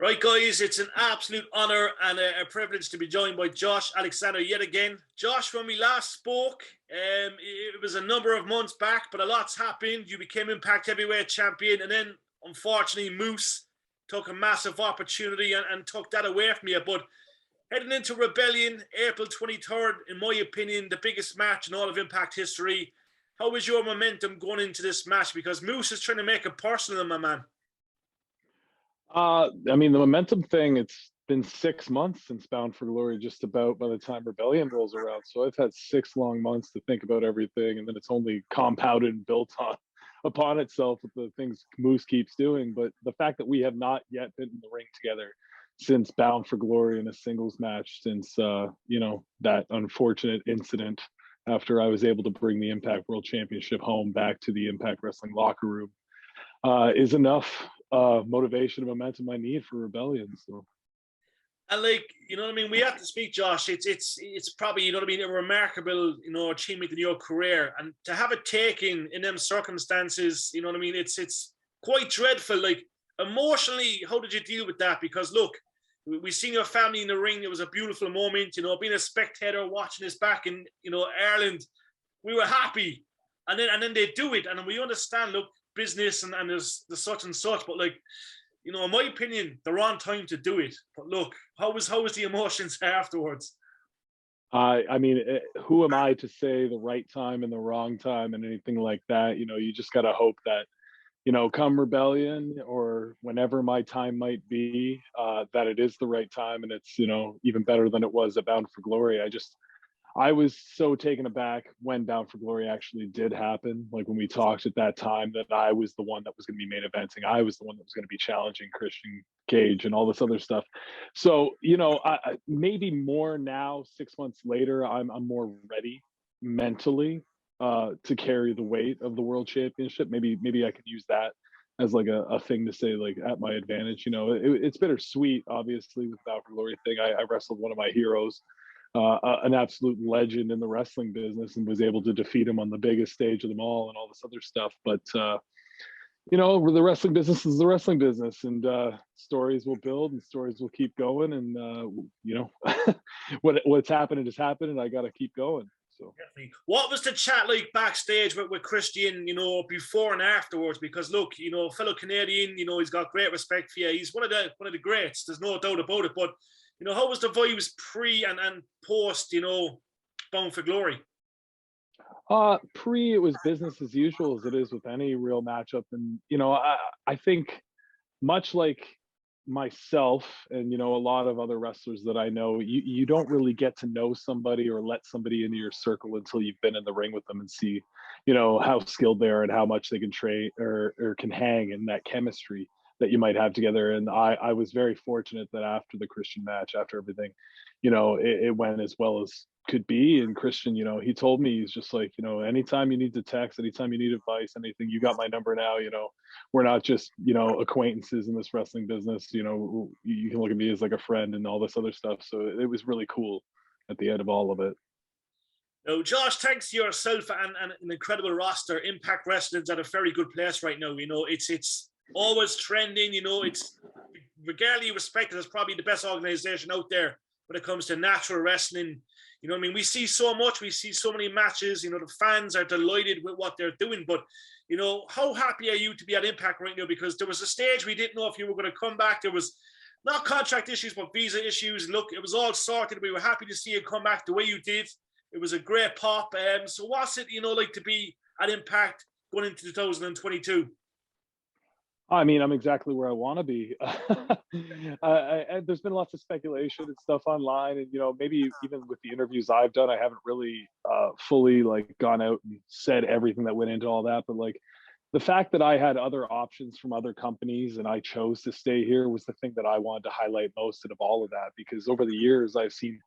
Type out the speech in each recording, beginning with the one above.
Right, guys, it's an absolute honour and a privilege to be joined by Josh Alexander yet again. Josh, when we last spoke, it was a number of months back, but a lot's happened. You became Impact Heavyweight Champion, and then, unfortunately, Moose took a massive opportunity and took that away from you. But heading into Rebellion, April 23rd, in my opinion, the biggest match in all of Impact history. How was your momentum going into this match? Because Moose is trying to make it personal, my man. I mean, the momentum thing, it's been 6 months since Bound for Glory, just about by the time Rebellion rolls around. So I've had 6 long months to think about everything, and then it's only compounded and built upon itself with the things Moose keeps doing. But the fact that we have not yet been in the ring together since Bound for Glory in a singles match, since that unfortunate incident after I was able to bring the Impact World Championship home back to the Impact Wrestling locker room, is enough motivation and momentum I need for Rebellion. So, and you know what I mean, we have to speak, Josh. It's probably, you know what I mean, a remarkable, achievement in your career, and to have it taken in them circumstances, you know what I mean, it's quite dreadful. Like, emotionally, how did you deal with that? Because look, we seen your family in the ring. It was a beautiful moment, being a spectator watching this back in Ireland. We were happy, and then they do it, and we understand, look, business and there's the such and such, but in my opinion, the wrong time to do it. But look, how was the emotions afterwards? I mean, who am I to say the right time and the wrong time and anything like that? You just got to hope that, come Rebellion or whenever my time might be, that it is the right time, and it's, even better than it was at Bound for Glory. I was so taken aback when Bound for Glory actually did happen. Like, when we talked at that time, that I was the one that was going to be main eventing. I was the one that was going to be challenging Christian Cage and all this other stuff. So, maybe more now, 6 months later, I'm more ready mentally to carry the weight of the World Championship. Maybe I could use that as like a thing to say, like, at my advantage. It's bittersweet, obviously, with the Bound for Glory thing. I wrestled one of my heroes, an absolute legend in the wrestling business, and was able to defeat him on the biggest stage of them all and all this other stuff. But, the wrestling business is the wrestling business, and stories will build and stories will keep going. And, what's happening has happened, and I got to keep going. So, what was the chat like backstage with Christian, before and afterwards? Because look, fellow Canadian, he's got great respect for you. He's one of the greats. There's no doubt about it. But how was the vibes pre and post, Bound for Glory? Pre, it was business as usual, as it is with any real matchup. And, I think much like myself and, a lot of other wrestlers that I know, you don't really get to know somebody or let somebody into your circle until you've been in the ring with them and see, how skilled they are and how much they can train or can hang in that chemistry that you might have together. And I was very fortunate that after the Christian match, after everything, it went as well as could be. And Christian, he told me, he's just like, anytime you need to text, anytime you need advice, anything, you got my number now. We're not just, acquaintances in this wrestling business. You can look at me as like a friend and all this other stuff. So it was really cool at the end of all of it. Now, Josh, thanks to yourself and an incredible roster, Impact Wrestling's at a very good place right now. It's always trending. It's regardless of respect, it's probably the best organization out there when it comes to natural wrestling. We see so much, we see so many matches. The fans are delighted with what they're doing. But how happy are you to be at Impact right now? Because there was a stage we didn't know if you were going to come back. There was not contract issues, but visa issues. Look, it was all sorted. We were happy to see you come back the way you did. It was a great pop. So what's it like to be at Impact going into 2022? I mean, I'm exactly where I want to be. There's been lots of speculation and stuff online, and maybe even with the interviews I've done, I haven't really fully gone out and said everything that went into all that. But the fact that I had other options from other companies and I chose to stay here was the thing that I wanted to highlight most out of all of that. Because over the years, I've seen,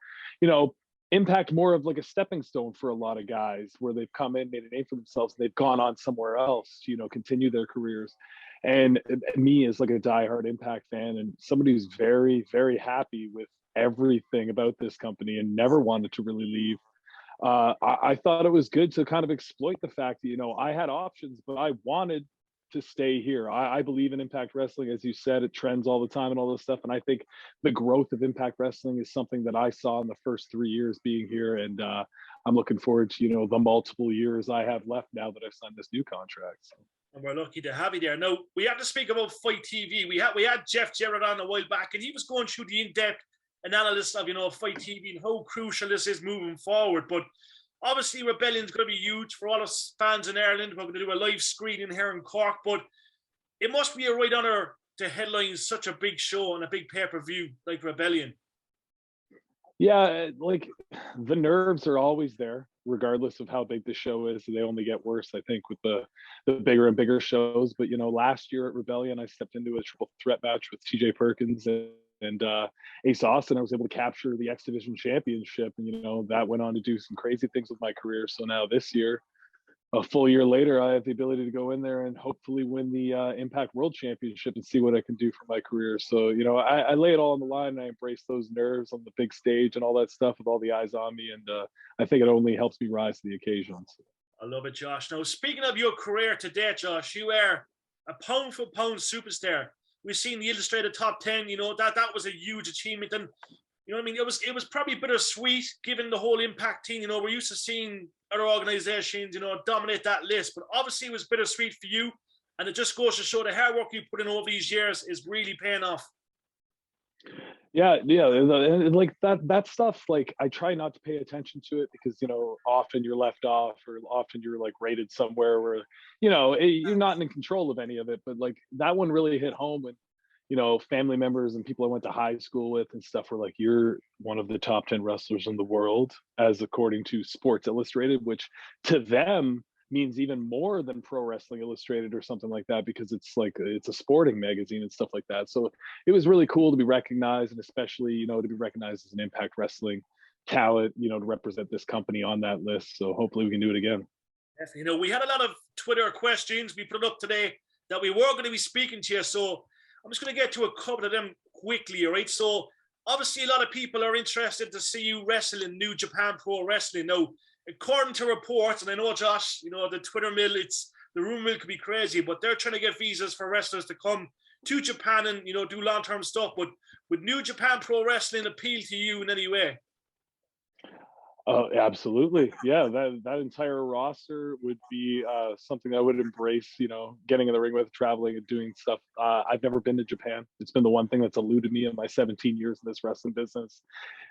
Impact more of like a stepping stone for a lot of guys, where they've come in, made a name for themselves, and they've gone on somewhere else to continue their careers. And me as like a diehard Impact fan and somebody who's very, very happy with everything about this company and never wanted to really leave, I thought it was good to kind of exploit the fact that, I had options, but I wanted to stay here. I believe in Impact Wrestling. As you said, it trends all the time and all this stuff. And I think the growth of Impact Wrestling is something that I saw in the first 3 years being here. And I'm looking forward to, the multiple years I have left now that I've signed this new contract. So. And we're lucky to have you there. Now, we have to speak about Fight TV. We had Jeff Jarrett on a while back, and he was going through the in-depth analysis of, Fight TV and how crucial this is moving forward. But obviously, Rebellion's going to be huge for all us fans in Ireland. We're going to do a live screening here in Cork, but it must be a right honour to headline such a big show and a big pay-per-view like Rebellion. Yeah, like the nerves are always there, regardless of how big the show is. They only get worse, I think, with the bigger and bigger shows. But, last year at Rebellion, I stepped into a triple threat match with TJ Perkins and Ace Austin. I was able to capture the X Division championship. And, that went on to do some crazy things with my career. So now this year, a full year later, I have the ability to go in there and hopefully win the Impact World Championship and see what I can do for my career. So, I lay it all on the line and I embrace those nerves on the big stage and all that stuff with all the eyes on me. And I think it only helps me rise to the occasions. I love it, Josh. Now, speaking of your career today, Josh, you are a pound-for-pound superstar. We've seen the Illustrated Top 10, that was a huge achievement. And, it was probably bittersweet given the whole Impact team. We're used to seeing other organizations, dominate that list. But obviously it was bittersweet for you. And it just goes to show the hard work you put in over these years is really paying off. Yeah. And like that stuff, like I try not to pay attention to it because, often you're left off or often you're like rated somewhere where, you're not in control of any of it. But like that one really hit home when, family members and people I went to high school with and stuff were like, you're one of the top 10 wrestlers in the world, as according to Sports Illustrated, which to them means even more than Pro Wrestling Illustrated or something like that, because it's a sporting magazine and stuff like that. So it was really cool to be recognized, and especially, to be recognized as an Impact Wrestling talent, to represent this company on that list. So hopefully we can do it again. Definitely. We had a lot of Twitter questions. We put up today that we were going to be speaking to you. So I'm just going to get to a couple of them quickly, all right? So obviously a lot of people are interested to see you wrestle in New Japan Pro Wrestling. Now, according to reports, and I know, Josh, the Twitter mill, the rumor mill could be crazy, but they're trying to get visas for wrestlers to come to Japan and, do long-term stuff. But would New Japan Pro Wrestling appeal to you in any way? Oh, absolutely. Yeah, that entire roster would be something I would embrace, getting in the ring with, traveling and doing stuff. I've never been to Japan. It's been the one thing that's eluded me in my 17 years in this wrestling business.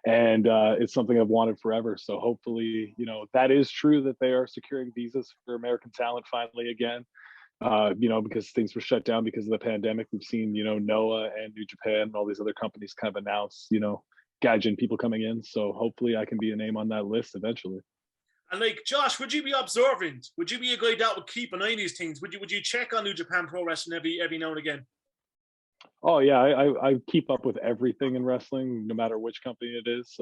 And it's something I've wanted forever. So hopefully, that is true that they are securing visas for American talent finally again. Because things were shut down because of the pandemic. We've seen, NOAH and New Japan and all these other companies kind of announce, gaijin people coming in. So hopefully I can be a name on that list eventually. And like, Josh, would you be observant? Would you be a guy that would keep an eye on these things? Would you check on New Japan Pro Wrestling every now and again? Oh yeah, I keep up with everything in wrestling, no matter which company it is.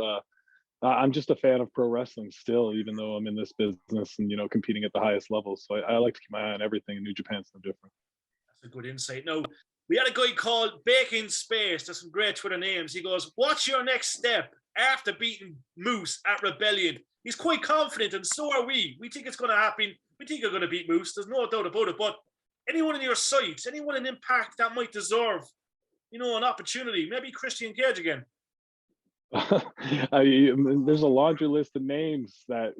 I'm just a fan of pro wrestling still, even though I'm in this business and, competing at the highest level. So I like to keep my eye on everything, and New Japan's no different. That's a good insight. Now, we had a guy called Bacon Space. There's some great Twitter names. He goes, what's your next step after beating Moose at Rebellion? He's quite confident, and so are we. We think it's going to happen. We think you're going to beat Moose. There's no doubt about it. But anyone in your sights, anyone in Impact that might deserve, an opportunity, maybe Christian Cage again. There's a laundry list of names that,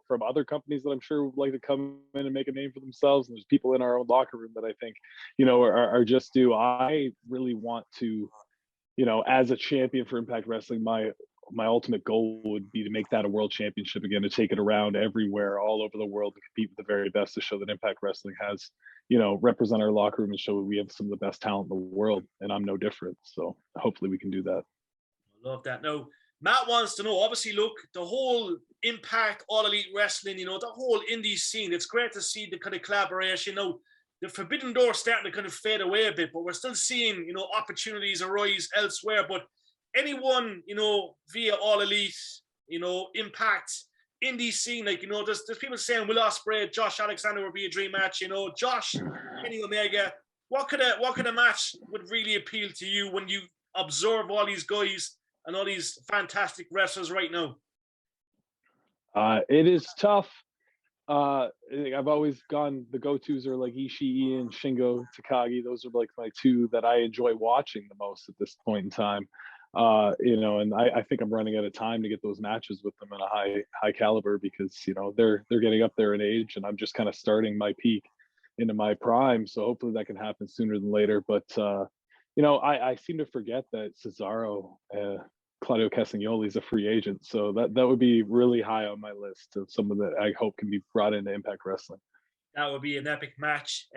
from other companies that I'm sure would like to come in and make a name for themselves. And there's people in our own locker room that I think, are just due. I really want to, as a champion for Impact Wrestling, my ultimate goal would be to make that a world championship again, to take it around everywhere, all over the world, to compete with the very best, to show that Impact Wrestling has, represent our locker room and show that we have some of the best talent in the world. And I'm no different. So hopefully we can do that. Love that. Now, Matt wants to know, obviously, look, the whole Impact, All Elite Wrestling, the whole indie scene, it's great to see the kind of collaboration. The Forbidden Door starting to kind of fade away a bit, but we're still seeing, opportunities arise elsewhere. But anyone, via All Elite, Impact, indie scene, there's people saying Will Ospreay, Josh Alexander would be a dream match, Josh, Kenny Omega. What kind of match would really appeal to you when you observe all these guys and all these fantastic wrestlers right now? It is tough. I've always gone, the go-tos are like Ishii and Shingo Takagi. Those are like my two that I enjoy watching the most at this point in time. And I think I'm running out of time to get those matches with them in a high caliber, because they're getting up there in age, and I'm just kind of starting my peak into my prime. So hopefully that can happen sooner than later. But I seem to forget that Cesaro, Claudio Castagnoli, is a free agent, so that would be really high on my list of someone that I hope can be brought into Impact Wrestling. That would be an epic match.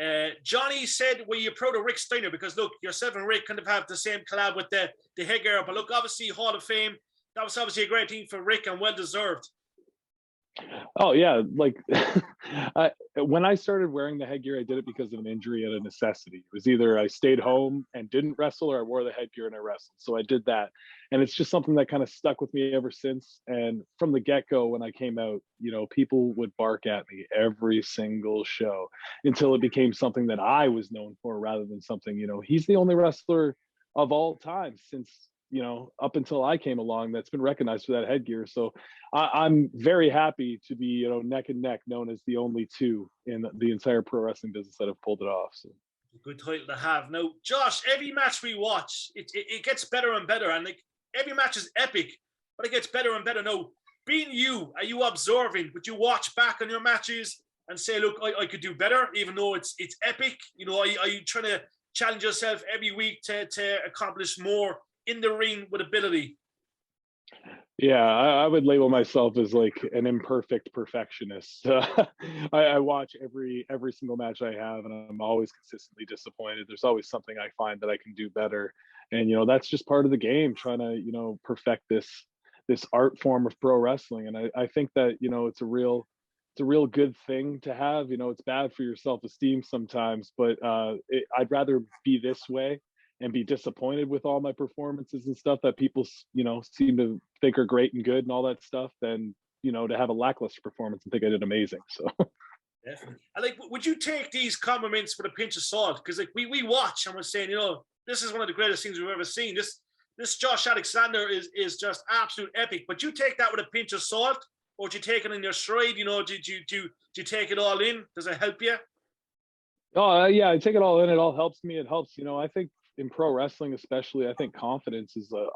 Johnny said, were you proud of Rick Steiner? Because look, yourself and Rick kind of have the same collab with the headgear, but look, obviously Hall of Fame, that was obviously a great thing for Rick and well deserved. Oh yeah, like when I started wearing the headgear, I did it because of an injury and a necessity. It was either I stayed home and didn't wrestle, or I wore the headgear and I wrestled. So I did that, and it's just something that kind of stuck with me ever since. And from the get-go, when I came out, people would bark at me every single show until it became something that I was known for, rather than something, he's the only wrestler of all time since up until I came along that's been recognized for that headgear. So I'm very happy to be, neck and neck, known as the only two in the entire pro wrestling business that have pulled it off. So good title to have. Now, Josh, every match we watch, it gets better and better, and like every match is epic, but it gets better and better. Now, being you, are you observing? Would you watch back on your matches and say, look, I could do better, even though it's epic? Are you trying to challenge yourself every week to accomplish more in the ring with ability? Yeah, I would label myself as like an imperfect perfectionist. I watch every single match I have, and I'm always consistently disappointed. There's always something I find that I can do better, and that's just part of the game, trying to perfect this art form of pro wrestling. And I think that it's a real good thing to have. It's bad for your self-esteem sometimes, but I'd rather be this way and be disappointed with all my performances and stuff that people, seem to think are great and good and all that stuff, than, to have a lackluster performance and think I did amazing. So definitely. And like, would you take these compliments with a pinch of salt? Because like we watch and we're saying, this is one of the greatest things we've ever seen. This Josh Alexander is just absolute epic. But you take that with a pinch of salt, or do you take it in your stride? Do you take it all in? Does it help you? Oh yeah, I take it all in. It all helps me. It helps. I think in pro wrestling, especially, I think confidence is a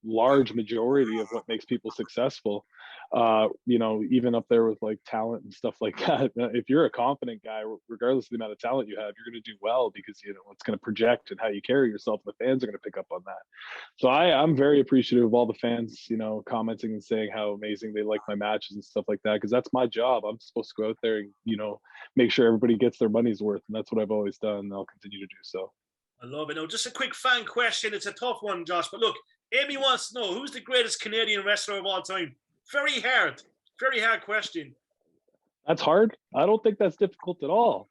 large majority of what makes people successful. Even up there with like talent and stuff like that. If you're a confident guy, regardless of the amount of talent you have, you're going to do well, because it's going to project and how you carry yourself. The fans are going to pick up on that. So I'm very appreciative of all the fans, commenting and saying how amazing they like my matches and stuff like that, because that's my job. I'm supposed to go out there and make sure everybody gets their money's worth, and that's what I've always done, and I'll continue to do so. I love it. Now, just a quick fan question. It's a tough one, Josh, but look, Amy wants to know, who's the greatest Canadian wrestler of all time? Very hard question. That's hard. I don't think that's difficult at all.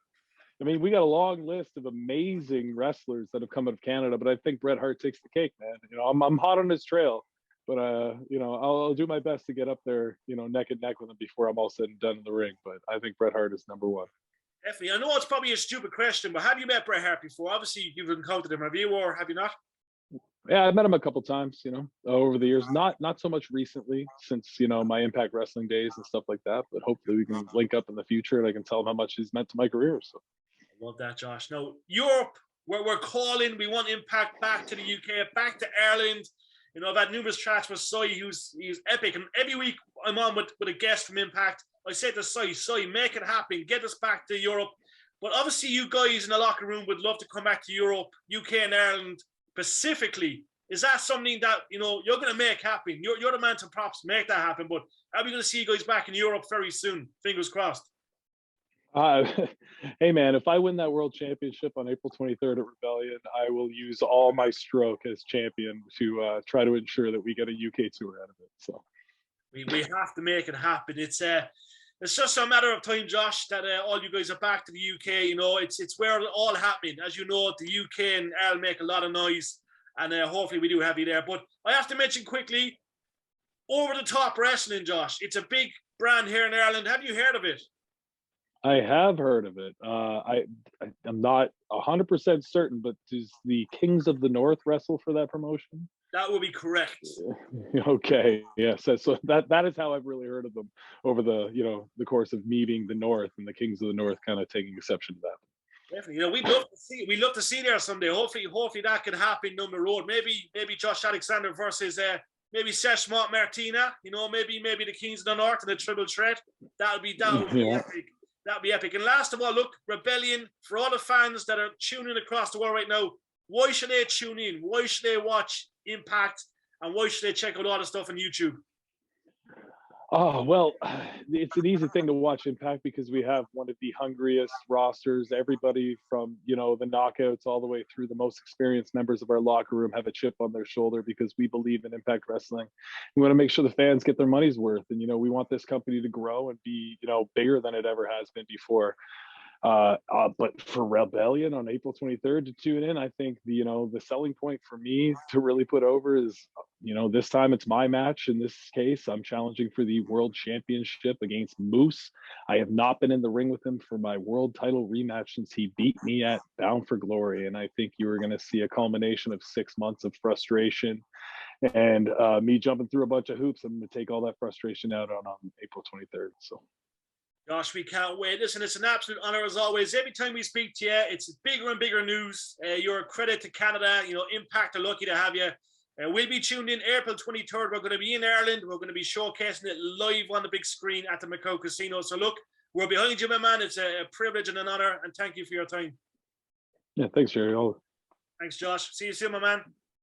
I mean, we got a long list of amazing wrestlers that have come out of Canada, but I think Bret Hart takes the cake, man. I'm hot on his trail, but I'll do my best to get up there, neck and neck with him before I'm all said and done in the ring. But I think Bret Hart is number one. Definitely. I know it's probably a stupid question, but have you met Bret Hart before? Obviously, you've encountered him. Have you, or have you not? Yeah, I've met him a couple times, over the years. Not so much recently, since my Impact Wrestling days and stuff like that. But hopefully we can link up in the future, and I can tell him how much he's meant to my career. So I love that, Josh. Now, Europe, we're calling. We want Impact back to the UK, back to Ireland. I've had numerous chats with Cy, he's epic, and every week I'm on with a guest from Impact. I say to Cy, make it happen, get us back to Europe. But obviously, you guys in the locker room would love to come back to Europe, UK and Ireland specifically. Is that something that you're going to make happen? You're the man to props, make that happen. But are we going to see you guys back in Europe very soon? Fingers crossed. Hey man, if I win that world championship on April 23rd at Rebellion, I will use all my stroke as champion to try to ensure that we get a UK tour out of it. So we have to make it happen. It's just a matter of time, Josh, that all you guys are back to the UK. It's where it's all happening. As you know, the UK and Ireland make a lot of noise, and hopefully we do have you there. But I have to mention quickly, Over the Top Wrestling, Josh. It's a big brand here in Ireland. Have you heard of it? I have heard of it. I'm not 100% certain, but does the Kings of the North wrestle for that promotion? That would be correct. Okay, yes. So that is how I've really heard of them over the the course of me being the North and the Kings of the North kind of taking exception to that. Definitely, we'd love to see there someday. Hopefully that can happen down the road. Maybe Josh Alexander versus maybe Sesh Martina. Maybe the Kings of the North in a triple threat. That would be epic. That'd be epic. And last of all, look, Rebellion, for all the fans that are tuning across the world right now, why should they tune in? Why should they watch Impact? And why should they check out all the stuff on YouTube? Oh, well, it's an easy thing to watch Impact because we have one of the hungriest rosters. Everybody from, the knockouts all the way through the most experienced members of our locker room have a chip on their shoulder because we believe in Impact Wrestling. We want to make sure the fans get their money's worth. And, we want this company to grow and be, bigger than it ever has been before. But for Rebellion on April 23rd to tune in, I think the selling point for me to really put over is, this time it's my match. In this case, I'm challenging for the world championship against Moose. I have not been in the ring with him for my world title rematch since he beat me at Bound for Glory. And I think you are going to see a culmination of 6 months of frustration and me jumping through a bunch of hoops. I'm going to take all that frustration out on April 23rd. So. Gosh, we can't wait. Listen, it's an absolute honor as always. Every time we speak to you, it's bigger and bigger news. You're a credit to Canada. Impact are lucky to have you. We'll be tuned in April 23rd. We're going to be in Ireland. We're going to be showcasing it live on the big screen at the Macau Casino. So look, we're behind you, my man. It's a privilege and an honor. And thank you for your time. Yeah, thanks, Jerry. Thanks, Josh. See you soon, my man.